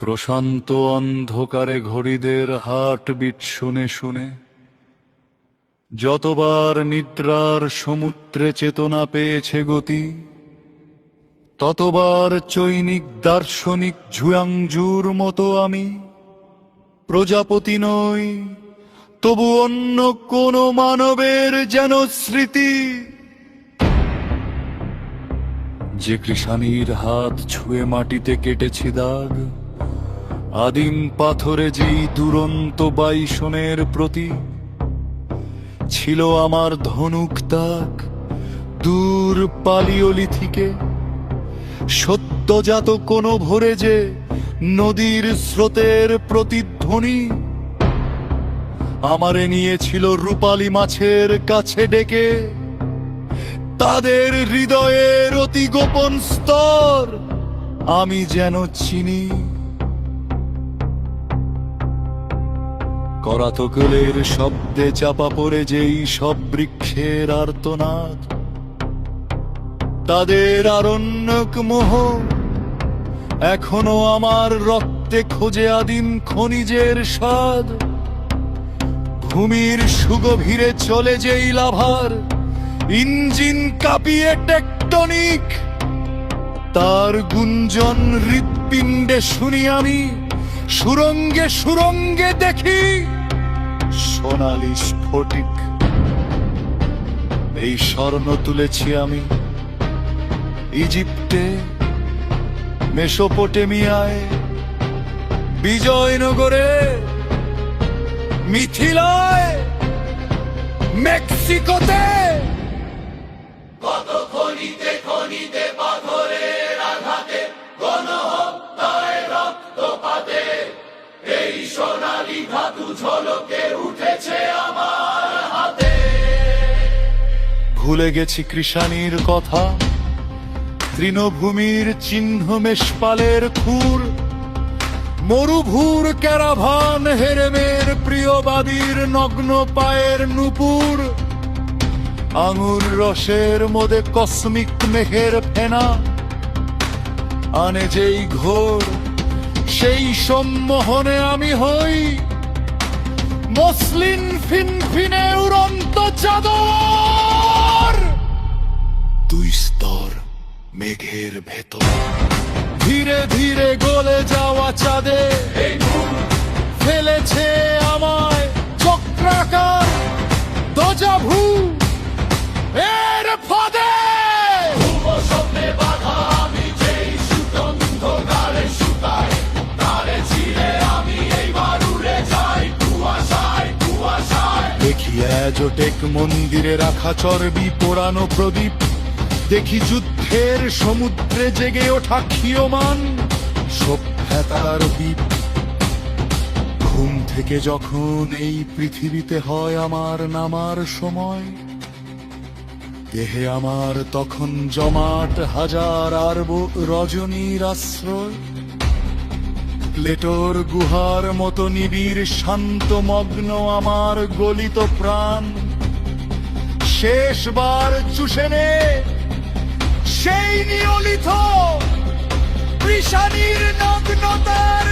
প্রশান্ত অন্ধকারে ঘড়িদের হার্টবিট শুনে শুনে যতবার নিদ্রার সমুদ্রে চেতনা পেয়েছে গতি, ততবার চৈনিক দার্শনিক ঝুয়াংজুর মতো আমি প্রজাপতি নই, তবু অন্য কোন মানবের যেন স্মৃতি। যে কৃষাণীর হাত ছুঁয়ে মাটিতে কেটেছি দাগ, আদিম পাথরে যেই দুরন্ত বাইসনের প্রতি ছিল আমার ধনুক তাক দূর পালিওলিথিকে, সদ্যজাত কোন ভোরে যে নদীর স্রোতের প্রতিধ্বনি আমারে নিয়েছিল রূপালী মাছের কাছে ডেকে। তাদের হৃদয়ের অতি গোপন স্তর আমি যেন চিনি। করাতকলের শব্দে চাপা পড়ে যেই সব বৃক্ষের আর্তনাদ, তাদের আরণ্যক মোহ এখনো আমার রক্তে খোঁজে আদিম খনিজের স্বাদ। ভূমির সুগভীরে চলে যেই লাভার ইঞ্জিন কাঁপিয়ে টেকটনিক, তার গুঞ্জন হৃৎপিণ্ডে শুনি আমি, সুরঙ্গে সুরঙ্গে দেখি সোনালি স্ফটিক। এই স্বর্ণ তুলেছি আমি ইজিপ্টে, মেসোপটেমিয়ায়, বিজয়নগরে, মিথিলায়, মেক্সিকোতে। কত খনিতে খনিতে পাথরের আঘাতে, গণহত্যায় রক্তপাতে, এই সোনালী ধাতু ঝলকে উঠেছে আমার হাতে। ভুলে গেছি কৃষাণীর কথা, তৃণভূমির চিহ্ন মেষপালের খুর, মরুভূর ক্যারাভান হেরেমের প্রিয়বাদীর নগ্ন পায়ের নুপুর, আঙুর রসের মধ্যে কসমিক মেঘের ফেনা আনে যেই ঘোর, সেই সম্মোহনে আমি হই মসলিন ফিনফিনে উড়ন্ত চাদর। দুই স্তর মেঘের ভেতর ধীরে ধীরে গলে যাওয়া চাঁদে ফেলেছে আমায় চক্রাকার দোজাভু এর ফাঁদে। স্বপ্নে বাধা আমি যেই সুগন্ধ গালে শুকাই, তারে ছিঁড়ে আমি এইবার উড়ে যাই কুয়াশায় কুয়াশায়। দেখি অ্যাজোটেক মন্দিরে রাখা চর্বি পোড়ানো প্রদীপ, দেখি যুদ্ধের সমুদ্রে জেগে ওঠা ক্ষীয়মান সভ্যতার দ্বীপ। ঘুম থেকে যখন এই পৃথিবীতে হয় আমার নামার সময়, দেহে আমার তখন জমাট হাজার আরব রজনীর আশ্রয়। প্লেটোর গুহার মতো নিবিড় শান্ত মগ্ন আমার গলিত প্রাণ, শেষবার চুষে নে সেই নিয়লিত কৃষাণীর নগ্নতার